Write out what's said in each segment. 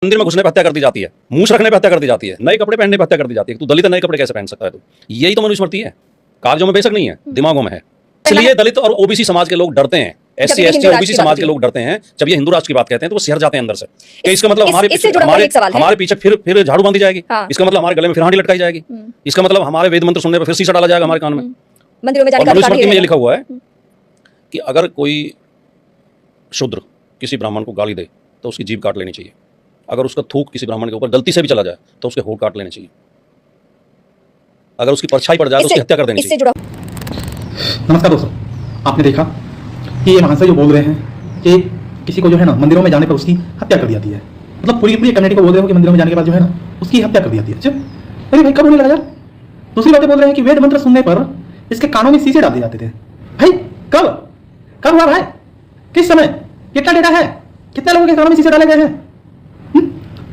मंदिर में घुसने पर हत्या कर दी जाती है, मूछ रखने पर हत्या कर दी जाती है, नए कपड़े पहनने पर हत्या कर दी जाती है। तू दलित नए कपड़े कैसे पहन सकता है? तू यही तो मनुस्मृति है। कागजों में बेशक नहीं है, दिमागों में है। इसलिए दलित और ओबीसी समाज के लोग डरते हैं, एससी एसटी और ओबीसी समाज के लोग डरते हैं। जब ये हिंदू राष्ट्र की बात कहते हैं तो वो सिहर जाते हैं अंदर से कि इसका मतलब हमारे पीछे फिर झाड़ू बांधी जाएगी, इसका मतलब हमारे गले में फिर हांडी लटकाई जाएगी, इसका मतलब हमारे वेद मंत्र सुनने पर फिर शीशा डाला जाएगा हमारे कान में। मनुस्मृति में ये लिखा हुआ है कि अगर कोई शूद्र किसी ब्राह्मण को गाली दे तो उसकी जीभ काट लेनी चाहिए। अगर उसका थूक किसी ब्राह्मण के ऊपर गलती से भी चला जाए तो उसके होठ काट लेने चाहिए। अगर उसकी परछाई पड़ जाए तो उसकी हत्या कर देनी चाहिए। नमस्कार दोस्तों, आपने देखा कि ये महाशय जो बोल रहे हैं कि किसी को जो है ना मंदिरों में जाने पर उसकी हत्या कर दी जाती है। मतलब पूरी पूरी कम्युनिटी को बोल रहे हो कि मंदिरों में जाने के बाद जो है ना उसकी हत्या कर दी जाती है। अच्छा अरे भाई, कब होने लगा यार? दूसरी बातें बोल रहे हैं कि वेद मंत्र सुनने पर इसके कानों में शीशे डाल दिए जाते थे। भाई कब कब हुआ भाई? किस समय? कितना डेटा है? कितने लोगों के कानों में शीशे डाले गए हैं?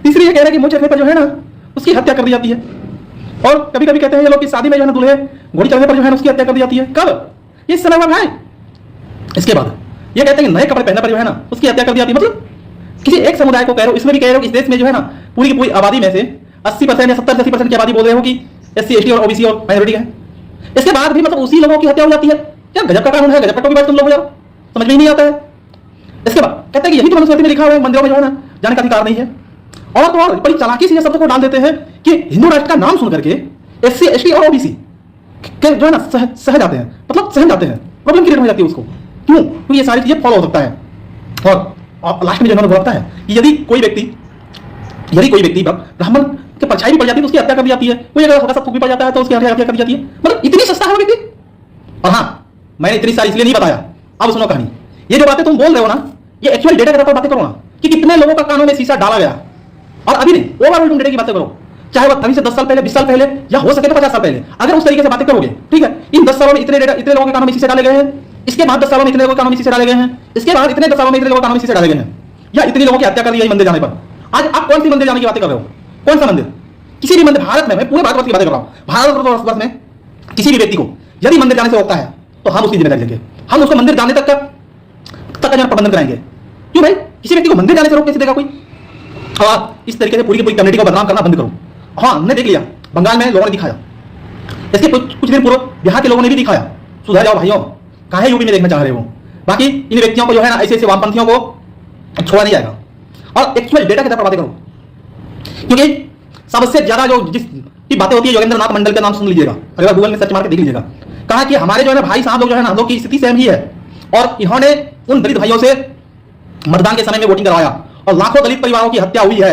तीसरी ये कह रहे हैं कि मुंह चढ़ने पर जो है ना उसकी हत्या कर दी जाती है। और कभी कभी कहते हैं ये लोग कि शादी में जो है ना दूल्हे घोड़ी चढ़ने पर जो है उसकी हत्या कर दी जाती है। कब? इस समय हुआ भाई। इसके बाद ये कहते हैं कि नए कपड़े पहनने पर जो है ना उसकी हत्या कर दी जाती है। मतलब किसी एक समुदाय को कह रहे हो, इसमें भी कह रहे हो कि इस देश में जो है ना पूरी की पूरी आबादी में से 80% या 70-80% की आबादी बोल रहे हो कि एससी एसटी और ओबीसी और माइनॉरिटी है। इसके बाद भी मतलब उसी लोगों की हत्या हो जाती है। क्या गजब का कानून है, गजब का बात तुम लोग यार, समझ में ही नहीं आता है। इसके बाद कहते हैं कि यही तो मनुस्मृति में लिखा हुआ है, मंदिरों में जो है ना जाने का अधिकार नहीं है। और तो और बड़ी चालाकी से ये शब्द को डाल देते हैं कि हिंदू राष्ट्र का नाम सुन करके एससी एसटी और ओबीसी जो है ना सह जाते हैं, मतलब सहम जाते हैं, प्रॉब्लम क्रिएट हो जाती है उसको। क्यों? क्योंकि ये सारी चीजें फॉलो हो सकता है। और लास्ट में जो उन्होंने बोलता है कि यदि कोई व्यक्ति ब्राह्मण के परछाई भी पड़ जाती है तो उसकी हत्या कर दी जाती है। कोई अगर हल्का सा थूक भी पड़ जाता है तो उसकी हत्या कर दी जाती है। मतलब इतनी सस्ता है वो व्यक्ति। और हाँ, मैंने इतनी सारी इसलिए नहीं बताया। अब सुनो कहानी। ये जो बातें तुम बोल रहे हो ना, ये एक्चुअल डेटा के आधार पर बातें करो ना कि कितने लोगों का कानों में शीशा डाला गया। और अभी नहीं, ओवरऑल तुम डेटा की बातें करो, चाहे वो अभी से 10 साल पहले, 20 साल पहले, या हो सके तो 50 साल पहले। अगर उस तरीके से बातें करोगे, ठीक है, इन 10 सालों में इतने लोगों के कानों में शीशे डाले गए हैं, इसके बाद 10 सालों में इतने लोगों के कानों में शीशे डाले गए हैं, इसके बाद इतने 10 सालों में इतने लोगों के कानों में शीशे डाले गए हैं, या इतने लोगों की हत्या कर दी है मंदिर जाने पर। आज आप कौन सी मंदिर जाने की बातें कर रहे हो? कौन सा मंदिर? किसी भी मंदिर भारत में, मैं पूरे भारतवर्ष की बातें कर रहा हूं, भारतवर्ष में किसी भी व्यक्ति को यदि मंदिर जाने से रोकता है तो हम उसकी जिम्मेदारी लेंगे। हम उसको मंदिर जाने तक का प्रबंधन कराएंगे। क्यों भाई? किसी व्यक्ति को मंदिर जाने से रोक कैसे देगा कोई? हाँ, इस तरीके से पूरी की पूरी कम्युनिटी को बदनाम करना बंद करो। हाँ, हमने देख लिया, बंगाल में लोगों ने दिखाया, इसके कुछ दिन पूर्व बिहार के लोगों ने भी दिखाया। सुधर जाओ भाइयों, काहे यूपी में देखना चाह रहे हो? बाकी इन व्यक्तियों को जो है ना ऐसे वामपंथियों को छोड़ा नहीं जाएगा। और एक्चुअल डेटा के तरफ बातें करो, क्योंकि सबसे ज्यादा जो जिसकी बातें होती है योगेंद्र नाथ मंडल का नाम सुन लीजिएगा, अगर गूगल में सर्च मार के देख लीजिएगा। कहा कि हमारे जो है ना भाई साहब लोग जो है ना हम लोग की स्थिति सेम ही है, और इन्होंने उन दलित भाइयों से मतदान के समय में वोटिंग करवाया और लाखों दलित परिवारों की हत्या हुई है।